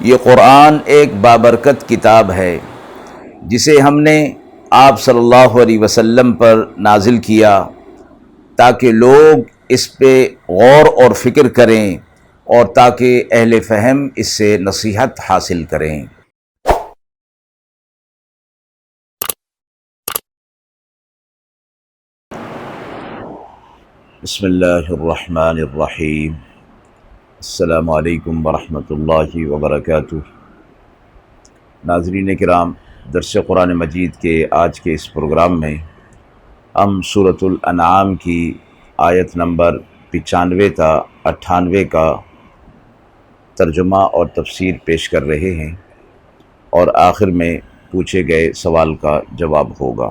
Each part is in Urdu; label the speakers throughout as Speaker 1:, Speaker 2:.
Speaker 1: یہ قرآن ایک بابرکت کتاب ہے جسے ہم نے آپ صلی اللہ علیہ وسلم پر نازل کیا تاکہ لوگ اس پہ غور اور فکر کریں اور تاکہ اہل فہم اس سے نصیحت حاصل کریں۔ بسم اللہ الرحمن الرحیم۔ السلام علیکم ورحمۃ اللہ وبرکاتہ۔ ناظرین کرام، درس قرآن مجید کے آج کے اس پروگرام میں ہم سورۃ الانعام کی آیت نمبر 95 تا 98 کا ترجمہ اور تفسیر پیش کر رہے ہیں اور آخر میں پوچھے گئے سوال کا جواب ہوگا۔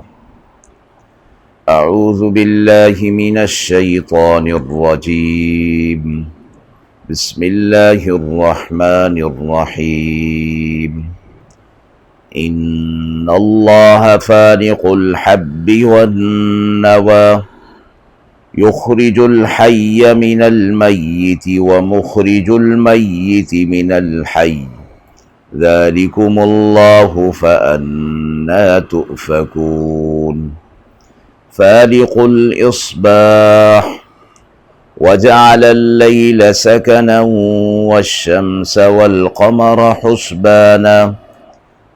Speaker 1: اعوذ باللہ من الشیطان الرجیم، بسم اللہ الرحمن الرحیم۔ ان اللہ فالق الحب والنوى يخرج الحي من الميت ومخرج الميت من الحي ذلكم الله فأنى تؤفكون۔ فالق الإصباح وجعل الليل سكنا والشمس والقمر حسبانا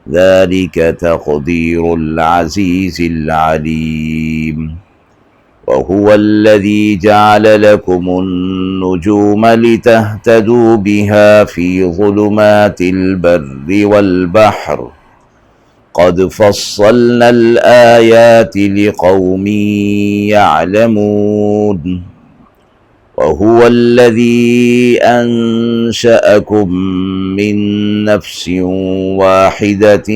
Speaker 1: ذلك تقدير العزيز العليم۔ وهو الذي جعل لكم النجوم لتهتدوا بها في ظلمات البر والبحر قد فصلنا الآيات لقوم يعلمون۔ وهو الذي أنشأكم من نفس واحدة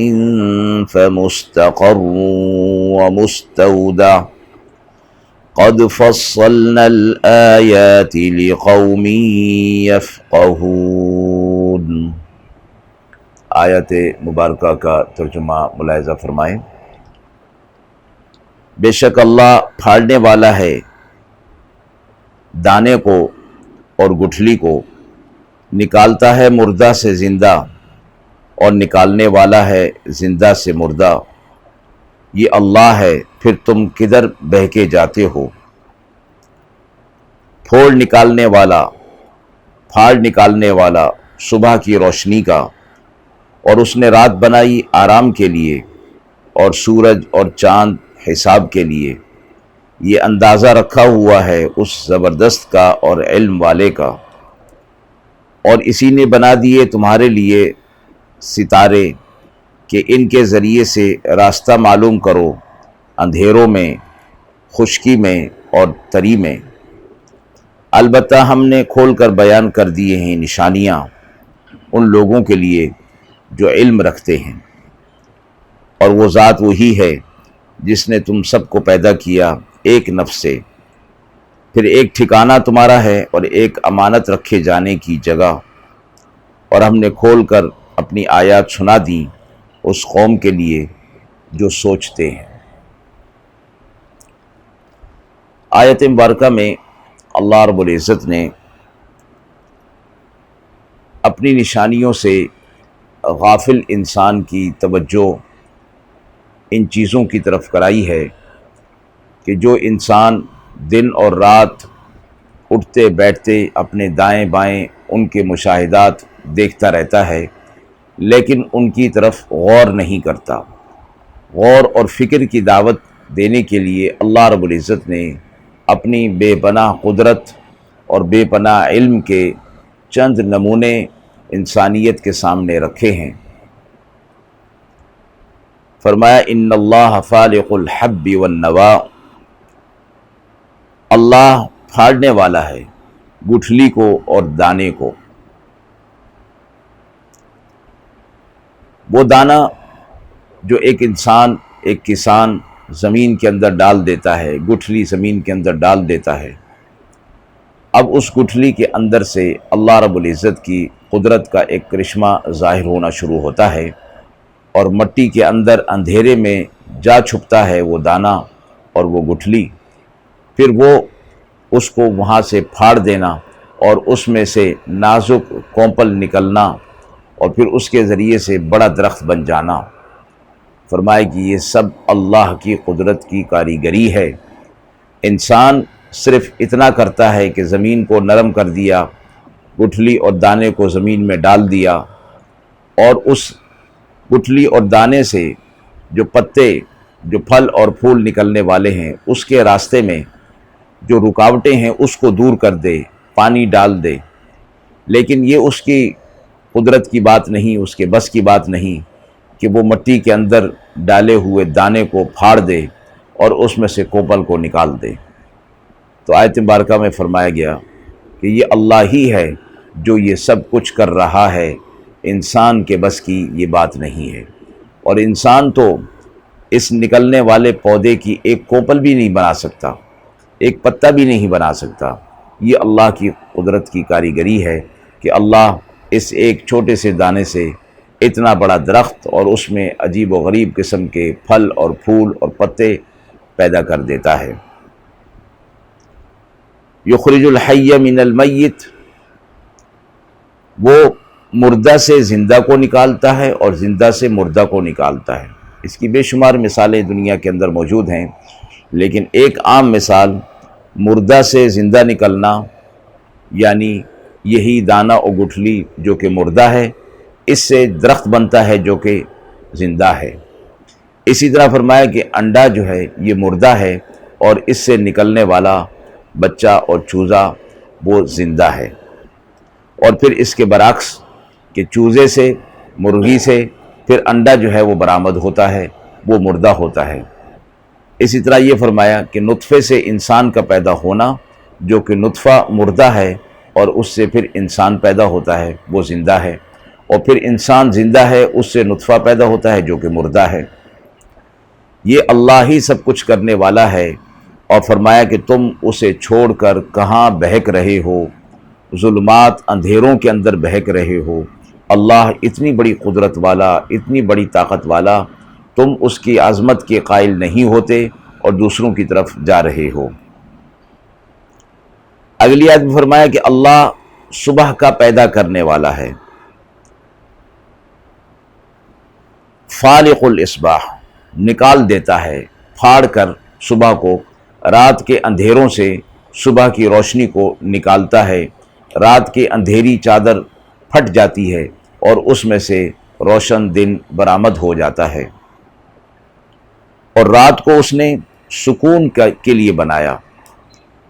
Speaker 1: فمستقر ومستودع قد فصلنا الآيات لقوم يفقهون۔ آیت مبارکہ کا ترجمہ ملاحظہ فرمائیں۔ بے شک اللہ پھاڑنے والا ہے دانے کو اور گٹھلی کو، نکالتا ہے مردہ سے زندہ اور نکالنے والا ہے زندہ سے مردہ۔ یہ اللہ ہے، پھر تم کدھر بہکے جاتے ہو۔ پھاڑ نکالنے والا صبح کی روشنی کا، اور اس نے رات بنائی آرام کے لیے اور سورج اور چاند حساب کے لیے۔ یہ اندازہ رکھا ہوا ہے اس زبردست کا اور علم والے کا۔ اور اسی نے بنا دیے تمہارے لیے ستارے کہ ان کے ذریعے سے راستہ معلوم کرو، اندھیروں میں، خشکی میں اور تری میں۔ البتہ ہم نے کھول کر بیان کر دیے ہیں نشانیاں ان لوگوں کے لیے جو علم رکھتے ہیں۔ اور وہ ذات وہی ہے جس نے تم سب کو پیدا کیا ایک نفس سے، پھر ایک ٹھکانہ تمہارا ہے اور ایک امانت رکھے جانے کی جگہ، اور ہم نے کھول کر اپنی آیات سنا دیں اس قوم کے لیے جو سوچتے ہیں۔ آیت مبارکہ میں اللہ رب العزت نے اپنی نشانیوں سے غافل انسان کی توجہ ان چیزوں کی طرف کرائی ہے کہ جو انسان دن اور رات اٹھتے بیٹھتے اپنے دائیں بائیں ان کے مشاہدات دیکھتا رہتا ہے، لیکن ان کی طرف غور نہیں کرتا۔ غور اور فکر کی دعوت دینے کے لیے اللہ رب العزت نے اپنی بے پناہ قدرت اور بے پناہ علم کے چند نمونے انسانیت کے سامنے رکھے ہیں۔ فرمایا ان اللہ فالق الحب والنوى، اللہ پھاڑنے والا ہے گٹھلی کو اور دانے کو۔ وہ دانہ جو ایک انسان، ایک کسان زمین کے اندر ڈال دیتا ہے، گٹھلی زمین کے اندر ڈال دیتا ہے، اب اس گٹھلی کے اندر سے اللہ رب العزت کی قدرت کا ایک کرشمہ ظاہر ہونا شروع ہوتا ہے، اور مٹی کے اندر اندھیرے میں جا چھپتا ہے وہ دانہ اور وہ گٹھلی۔ پھر وہ اس کو وہاں سے پھاڑ دینا اور اس میں سے نازک کونپل نکلنا اور پھر اس کے ذریعے سے بڑا درخت بن جانا۔ فرمائے کہ یہ سب اللہ کی قدرت کی کاریگری ہے۔ انسان صرف اتنا کرتا ہے کہ زمین کو نرم کر دیا، گٹھلی اور دانے کو زمین میں ڈال دیا، اور اس گٹھلی اور دانے سے جو پتے، جو پھل اور پھول نکلنے والے ہیں، اس کے راستے میں جو رکاوٹیں ہیں اس کو دور کر دے، پانی ڈال دے۔ لیکن یہ اس کی قدرت کی بات نہیں، اس کے بس کی بات نہیں کہ وہ مٹی کے اندر ڈالے ہوئے دانے کو پھاڑ دے اور اس میں سے کوپل کو نکال دے۔ تو آیت مبارکہ میں فرمایا گیا کہ یہ اللہ ہی ہے جو یہ سب کچھ کر رہا ہے، انسان کے بس کی یہ بات نہیں ہے۔ اور انسان تو اس نکلنے والے پودے کی ایک کوپل بھی نہیں بنا سکتا، ایک پتا بھی نہیں بنا سکتا۔ یہ اللہ کی قدرت کی کاریگری ہے کہ اللہ اس ایک چھوٹے سے دانے سے اتنا بڑا درخت اور اس میں عجیب و غریب قسم کے پھل اور پھول اور پتے پیدا کر دیتا ہے۔ یخرج الحی من المیت، وہ مردہ سے زندہ کو نکالتا ہے اور زندہ سے مردہ کو نکالتا ہے۔ اس کی بے شمار مثالیں دنیا کے اندر موجود ہیں، لیکن ایک عام مثال مردہ سے زندہ نکلنا، یعنی یہی دانہ و گٹھلی جو کہ مردہ ہے، اس سے درخت بنتا ہے جو کہ زندہ ہے۔ اسی طرح فرمایا کہ انڈا جو ہے یہ مردہ ہے اور اس سے نکلنے والا بچہ اور چوزہ وہ زندہ ہے۔ اور پھر اس کے برعکس کہ چوزے سے، مرغی سے پھر انڈا جو ہے وہ برآمد ہوتا ہے، وہ مردہ ہوتا ہے۔ اسی طرح یہ فرمایا کہ نطفے سے انسان کا پیدا ہونا، جو کہ نطفہ مردہ ہے اور اس سے پھر انسان پیدا ہوتا ہے، وہ زندہ ہے، اور پھر انسان زندہ ہے، اس سے نطفہ پیدا ہوتا ہے جو کہ مردہ ہے۔ یہ اللہ ہی سب کچھ کرنے والا ہے۔ اور فرمایا کہ تم اسے چھوڑ کر کہاں بہک رہے ہو، ظلمات اندھیروں کے اندر بہک رہے ہو۔ اللہ اتنی بڑی قدرت والا، اتنی بڑی طاقت والا، تم اس کی عظمت کے قائل نہیں ہوتے اور دوسروں کی طرف جا رہے ہو۔ اگلی آیت میں فرمایا کہ اللہ صبح کا پیدا کرنے والا ہے، فالق الاصباح، نکال دیتا ہے پھاڑ کر صبح کو، رات کے اندھیروں سے صبح کی روشنی کو نکالتا ہے۔ رات کی اندھیری چادر پھٹ جاتی ہے اور اس میں سے روشن دن برآمد ہو جاتا ہے۔ اور رات کو اس نے سکون کے لیے بنایا۔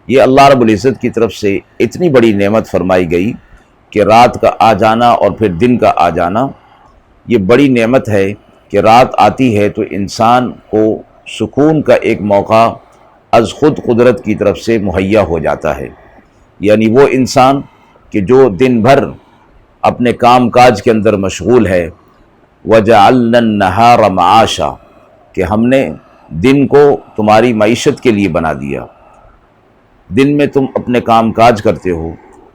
Speaker 1: یہ اللہ رب العزت کی طرف سے اتنی بڑی نعمت فرمائی گئی کہ رات کا آ جانا اور پھر دن کا آ جانا، یہ بڑی نعمت ہے کہ رات آتی ہے تو انسان کو سکون کا ایک موقع از خود قدرت کی طرف سے مہیا ہو جاتا ہے۔ یعنی وہ انسان کہ جو دن بھر اپنے کام کاج کے اندر مشغول ہے، وَجَعَلْنَا النَّهَارَ مَعَاشًا، کہ ہم نے دن کو تمہاری معیشت کے لیے بنا دیا، دن میں تم اپنے کام کاج کرتے ہو،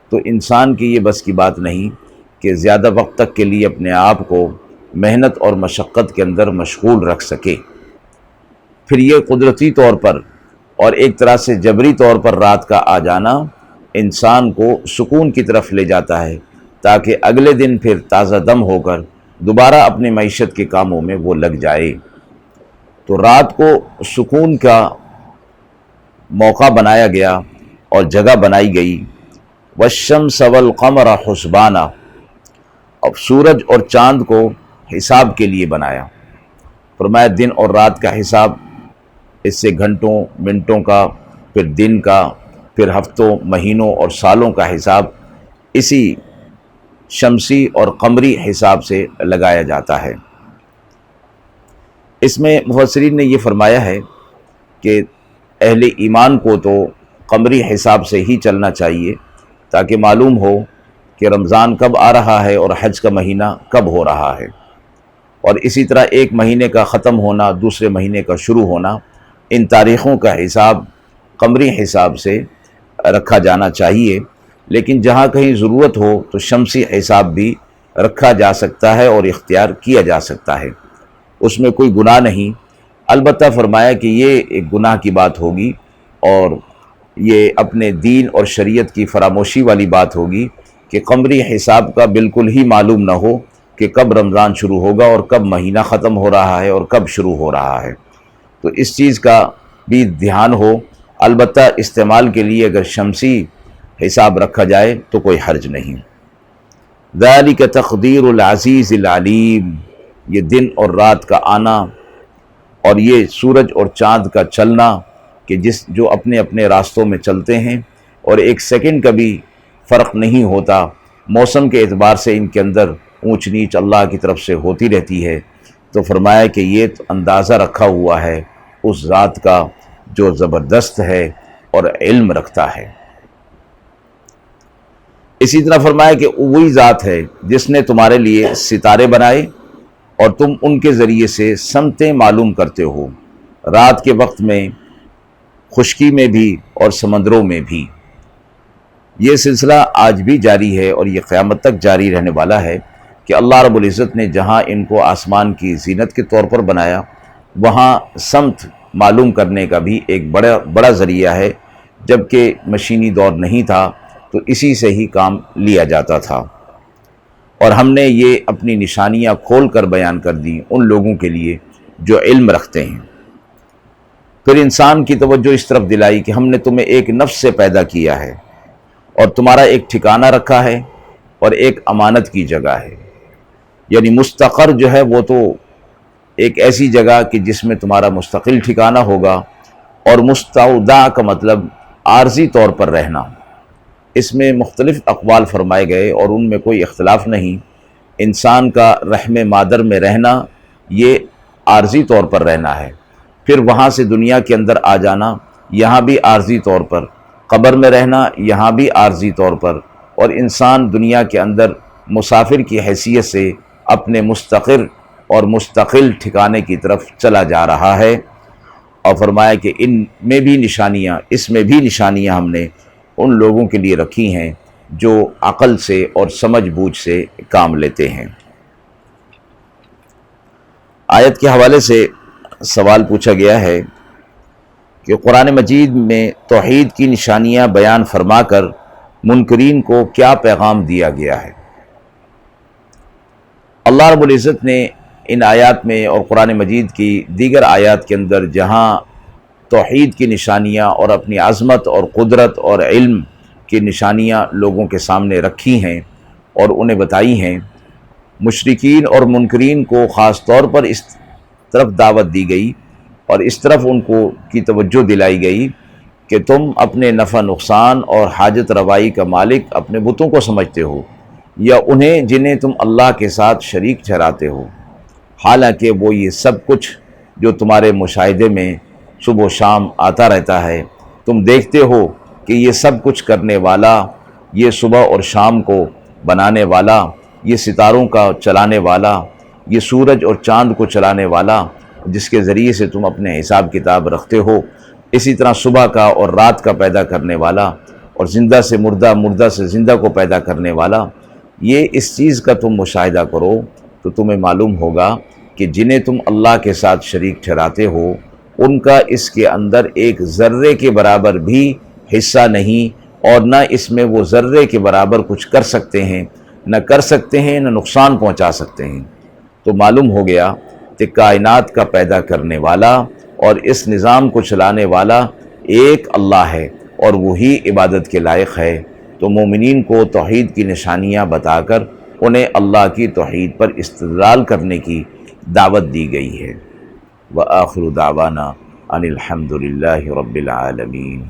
Speaker 1: تو انسان کی یہ بس کی بات نہیں کہ زیادہ وقت تک کے لیے اپنے آپ کو محنت اور مشقت کے اندر مشغول رکھ سکے۔ پھر یہ قدرتی طور پر اور ایک طرح سے جبری طور پر رات کا آ جانا انسان کو سکون کی طرف لے جاتا ہے، تاکہ اگلے دن پھر تازہ دم ہو کر دوبارہ اپنے معیشت کے کاموں میں وہ لگ جائے۔ تو رات کو سکون کا موقع بنایا گیا اور جگہ بنائی گئی۔ وَالشَّمْسَ وَالْقَمَرَ حُسْبَانًا، اب سورج اور چاند کو حساب کے لیے بنایا۔ فرمایا دن اور رات کا حساب، اس سے گھنٹوں، منٹوں کا، پھر دن کا، پھر ہفتوں، مہینوں اور سالوں کا حساب اسی شمسی اور قمری حساب سے لگایا جاتا ہے۔ اس میں مفسرین نے یہ فرمایا ہے کہ اہل ایمان کو تو قمری حساب سے ہی چلنا چاہیے، تاکہ معلوم ہو کہ رمضان کب آ رہا ہے اور حج کا مہینہ کب ہو رہا ہے، اور اسی طرح ایک مہینے کا ختم ہونا، دوسرے مہینے کا شروع ہونا، ان تاریخوں کا حساب قمری حساب سے رکھا جانا چاہیے۔ لیکن جہاں کہیں ضرورت ہو تو شمسی حساب بھی رکھا جا سکتا ہے اور اختیار کیا جا سکتا ہے، اس میں کوئی گناہ نہیں۔ البتہ فرمایا کہ یہ ایک گناہ کی بات ہوگی اور یہ اپنے دین اور شریعت کی فراموشی والی بات ہوگی کہ قمری حساب کا بالکل ہی معلوم نہ ہو کہ کب رمضان شروع ہوگا اور کب مہینہ ختم ہو رہا ہے اور کب شروع ہو رہا ہے، تو اس چیز کا بھی دھیان ہو۔ البتہ استعمال کے لیے اگر شمسی حساب رکھا جائے تو کوئی حرج نہیں۔ ذالک تقدیر العزیز العلیم، یہ دن اور رات کا آنا اور یہ سورج اور چاند کا چلنا کہ جو اپنے اپنے راستوں میں چلتے ہیں اور ایک سیکنڈ کا بھی فرق نہیں ہوتا، موسم کے اعتبار سے ان کے اندر اونچ نیچ اللہ کی طرف سے ہوتی رہتی ہے، تو فرمایا کہ یہ اندازہ رکھا ہوا ہے اس ذات کا جو زبردست ہے اور علم رکھتا ہے۔ اسی طرح فرمایا کہ وہی ذات ہے جس نے تمہارے لیے ستارے بنائے اور تم ان کے ذریعے سے سمتیں معلوم کرتے ہو، رات کے وقت میں، خشکی میں بھی اور سمندروں میں بھی۔ یہ سلسلہ آج بھی جاری ہے اور یہ قیامت تک جاری رہنے والا ہے کہ اللہ رب العزت نے جہاں ان کو آسمان کی زینت کے طور پر بنایا، وہاں سمت معلوم کرنے کا بھی ایک بڑا ذریعہ ہے۔ جبکہ مشینی دور نہیں تھا تو اسی سے ہی کام لیا جاتا تھا، اور ہم نے یہ اپنی نشانیاں کھول کر بیان کر دیں ان لوگوں کے لیے جو علم رکھتے ہیں۔ پھر انسان کی توجہ اس طرف دلائی کہ ہم نے تمہیں ایک نفس سے پیدا کیا ہے اور تمہارا ایک ٹھکانہ رکھا ہے اور ایک امانت کی جگہ ہے، یعنی مستقر جو ہے وہ تو ایک ایسی جگہ کہ جس میں تمہارا مستقل ٹھکانہ ہوگا، اور مستودع کا مطلب عارضی طور پر رہنا۔ اس میں مختلف اقوال فرمائے گئے اور ان میں کوئی اختلاف نہیں۔ انسان کا رحم مادر میں رہنا یہ عارضی طور پر رہنا ہے، پھر وہاں سے دنیا کے اندر آ جانا یہاں بھی عارضی طور پر، قبر میں رہنا یہاں بھی عارضی طور پر، اور انسان دنیا کے اندر مسافر کی حیثیت سے اپنے مستقر اور مستقل ٹھکانے کی طرف چلا جا رہا ہے۔ اور فرمایا کہ اس میں بھی نشانیاں ہم نے ان لوگوں کے لیے رکھی ہیں جو عقل سے اور سمجھ بوجھ سے کام لیتے ہیں۔ آیت کے حوالے سے سوال پوچھا گیا ہے کہ قرآن مجید میں توحید کی نشانیاں بیان فرما کر منکرین کو کیا پیغام دیا گیا ہے؟ اللہ رب العزت نے ان آیات میں اور قرآن مجید کی دیگر آیات کے اندر جہاں توحید کی نشانیاں اور اپنی عظمت اور قدرت اور علم کی نشانیاں لوگوں کے سامنے رکھی ہیں اور انہیں بتائی ہیں، مشرکین اور منکرین کو خاص طور پر اس طرف دعوت دی گئی اور اس طرف ان کو کی توجہ دلائی گئی کہ تم اپنے نفع نقصان اور حاجت روائی کا مالک اپنے بتوں کو سمجھتے ہو، یا انہیں جنہیں تم اللہ کے ساتھ شریک ٹھہراتے ہو، حالانکہ وہ یہ سب کچھ جو تمہارے مشاہدے میں صبح و شام آتا رہتا ہے، تم دیکھتے ہو کہ یہ سب کچھ کرنے والا، یہ صبح اور شام کو بنانے والا، یہ ستاروں کا چلانے والا، یہ سورج اور چاند کو چلانے والا جس کے ذریعے سے تم اپنے حساب کتاب رکھتے ہو، اسی طرح صبح کا اور رات کا پیدا کرنے والا، اور زندہ سے مردہ، مردہ سے زندہ کو پیدا کرنے والا، یہ اس چیز کا تم مشاہدہ کرو تو تمہیں معلوم ہوگا کہ جنہیں تم اللہ کے ساتھ شریک ٹھہراتے ہو ان کا اس کے اندر ایک ذرے کے برابر بھی حصہ نہیں، اور نہ اس میں وہ ذرے کے برابر کچھ کر سکتے ہیں، نہ کر سکتے ہیں، نہ نقصان پہنچا سکتے ہیں۔ تو معلوم ہو گیا کہ کائنات کا پیدا کرنے والا اور اس نظام کو چلانے والا ایک اللہ ہے اور وہی عبادت کے لائق ہے۔ تو مومنین کو توحید کی نشانیاں بتا کر انہیں اللہ کی توحید پر استدلال کرنے کی دعوت دی گئی ہے۔ وآخر دعوانا ان الحمد للہ رب العالمین۔